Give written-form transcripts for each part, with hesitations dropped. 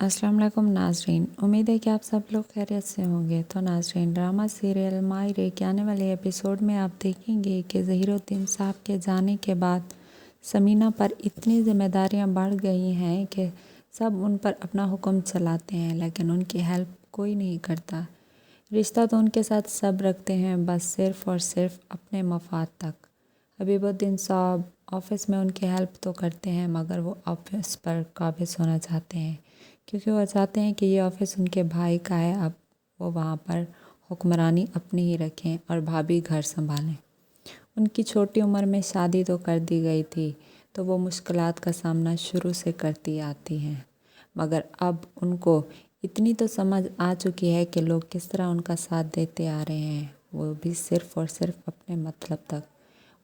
अस्सलाम वालेकुम नाज़रीन, उम्मीद है कि आप सब लोग खैरियत से होंगे। तो नाज़रीन, ड्रामा सीरियल मायरे के आने वाले एपिसोड में आप देखेंगे कि ज़हीरुद्दीन साहब के जाने के बाद समीना पर इतनी ज़िम्मेदारियां बढ़ गई हैं कि सब उन पर अपना हुक्म चलाते हैं, लेकिन उनकी हेल्प कोई नहीं करता। रिश्ता तो उनके साथ सब रखते हैं, बस सिर्फ़ और सिर्फ अपने मफाद तक। हबीबुद्दीन साहब ऑफ़िस में उनकी हेल्प तो करते हैं, मगर वो ऑफ़िस पर काबिज़ होना चाहते हैं, क्योंकि वो चाहते हैं कि ये ऑफ़िस उनके भाई का है। अब वो वहाँ पर हुक्मरानी अपनी ही रखें और भाभी घर संभालें। उनकी छोटी उम्र में शादी तो कर दी गई थी, तो वो मुश्किलात का सामना शुरू से करती आती हैं, मगर अब उनको इतनी तो समझ आ चुकी है कि लोग किस तरह उनका साथ देते आ रहे हैं, वो भी सिर्फ़ और सिर्फ अपने मतलब तक।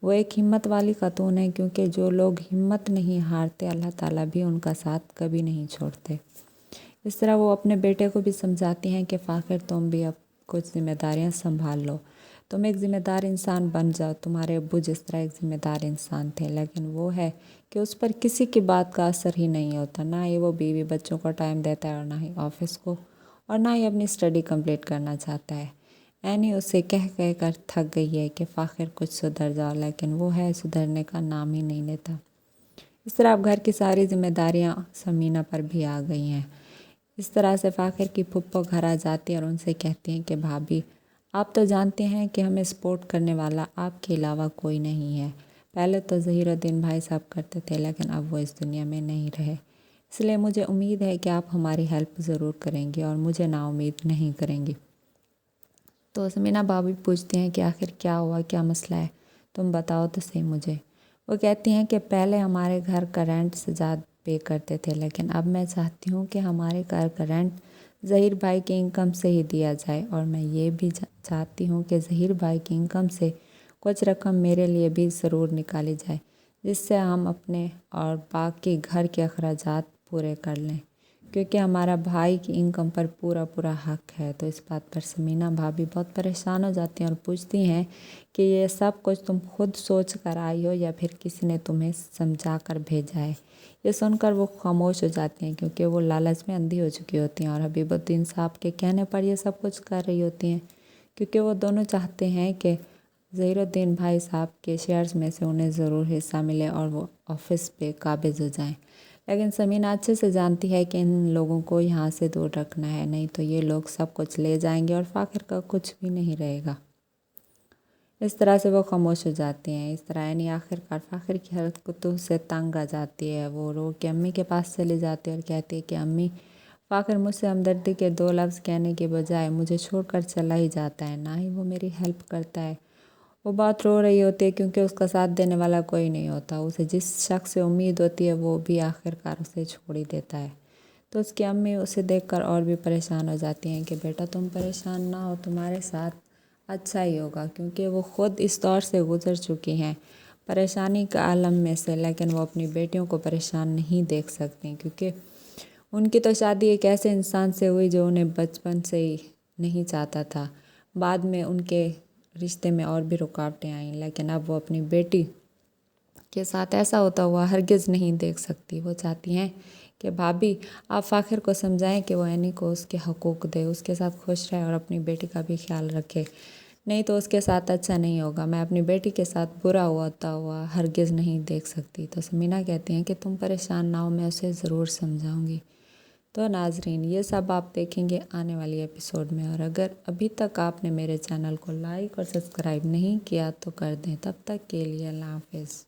वो एक हिम्मत वाली खातून है, क्योंकि जो लोग हिम्मत नहीं हारते, अल्लाह ताला भी उनका साथ कभी नहीं छोड़ते। इस तरह वो अपने बेटे को भी समझाती हैं कि फ़ाखिर, तुम भी अब कुछ ज़िम्मेदारियां संभाल लो, तुम एक ज़िम्मेदार इंसान बन जाओ। तुम्हारे अब्बू जिस तरह एक ज़िम्मेदार इंसान थे, लेकिन वो है कि उस पर किसी की बात का असर ही नहीं होता। ना ही वो बीवी बच्चों को टाइम देता है, और ना ही ऑफिस को, और ना ही अपनी स्टडी कंप्लीट करना चाहता है। एनी उसे कह कह कर थक गई है कि फ़ाखिर कुछ सुधर जाओ, लेकिन वो है सुधरने का नाम ही नहीं लेता। इस तरह अब घर की सारी जिम्मेदारियाँ समीना पर भी आ गई हैं। इस तरह से फ़ाखिर की फुप्पो घर आ जाती है और उनसे कहती हैं कि भाभी, आप तो जानते हैं कि हमें सपोर्ट करने वाला आपके अलावा कोई नहीं है। पहले तो ज़हीरुद्दीन भाई साहब करते थे, लेकिन अब वो इस दुनिया में नहीं रहे, इसलिए मुझे उम्मीद है कि आप हमारी हेल्प ज़रूर करेंगी और मुझे नाउम्मीद नहीं करेंगी। तो समीना भाभी पूछती हैं कि आखिर क्या हुआ, क्या मसला है, तुम बताओ तो सही मुझे। वो कहती हैं कि पहले हमारे घर का रेंट सजाद पे करते थे, लेकिन अब मैं चाहती हूँ कि हमारे घर का रेंट ज़हीर भाई की इनकम से ही दिया जाए, और मैं ये भी चाहती हूँ कि ज़हीर भाई की इनकम से कुछ रकम मेरे लिए भी ज़रूर निकाली जाए, जिससे हम अपने और बाकी घर के अखराजात पूरे कर लें, क्योंकि हमारा भाई की इनकम पर पूरा पूरा हक है। तो इस बात पर समीना भाभी बहुत परेशान हो जाती हैं और पूछती हैं कि ये सब कुछ तुम खुद सोच कर आई हो या फिर किसी ने तुम्हें समझा कर भेजा है। ये सुनकर वो खामोश हो जाती हैं, क्योंकि वो लालच में अंधी हो चुकी होती हैं और हबीबुद्दीन साहब के कहने पर ये सब कुछ कर रही होती हैं, क्योंकि वो दोनों चाहते हैं कि ज़हीरुद्दीन भाई साहब के शेयर्स में से उन्हें ज़रूर हिस्सा मिले और वो ऑफिस पे काबिज़ हो जाएं। लेकिन समीना अच्छे से जानती है कि इन लोगों को यहाँ से दूर रखना है, नहीं तो ये लोग सब कुछ ले जाएंगे और फ़ाखिर का कुछ भी नहीं रहेगा। इस तरह से वो खामोश हो जाती हैं। इस तरह यानी आखिरकार फ़ाखिर की हरकतों से तंग आ जाती है। वो रो के अम्मी के पास चली जाती है और कहती है कि अम्मी, फ़ाखिर मुझसे हमदर्दी के 2 लफ्ज़ कहने के बजाय मुझे छोड़कर चला ही जाता है, ना ही वो मेरी हेल्प करता है। वो बहुत रो रही होती है, क्योंकि उसका साथ देने वाला कोई नहीं होता। उसे जिस शख्स से उम्मीद होती है, वो भी आखिरकार उसे छोड़ ही देता है। तो उसकी अम्मी उसे देखकर और भी परेशान हो जाती हैं कि बेटा, तुम परेशान ना हो, तुम्हारे साथ अच्छा ही होगा, क्योंकि वो ख़ुद इस दौर से गुज़र चुकी हैं, परेशानी का आलम में से। लेकिन वो अपनी बेटियों को परेशान नहीं देख सकती, क्योंकि उनकी तो शादी एक ऐसे इंसान से हुई जो उन्हें बचपन से ही नहीं चाहता था। बाद में उनके रिश्ते में और भी रुकावटें आईं, लेकिन अब वो अपनी बेटी के साथ ऐसा होता हुआ हरगिज़ नहीं देख सकती। वो चाहती हैं कि भाभी, आप फ़ाखिर को समझाएं कि वो एनी को उसके हकूक़ दे, उसके साथ खुश रहे और अपनी बेटी का भी ख्याल रखे, नहीं तो उसके साथ अच्छा नहीं होगा। मैं अपनी बेटी के साथ बुरा होता हुआ हरगिज़ नहीं देख सकती। तो समीना कहती हैं कि तुम परेशान ना हो, मैं उसे ज़रूर समझाऊंगी। तो नाजरीन, ये सब आप देखेंगे आने वाली एपिसोड में, और अगर अभी तक आपने मेरे चैनल को लाइक और सब्सक्राइब नहीं किया तो कर दें। तब तक के लिए अल्लाह हाफ़िज़।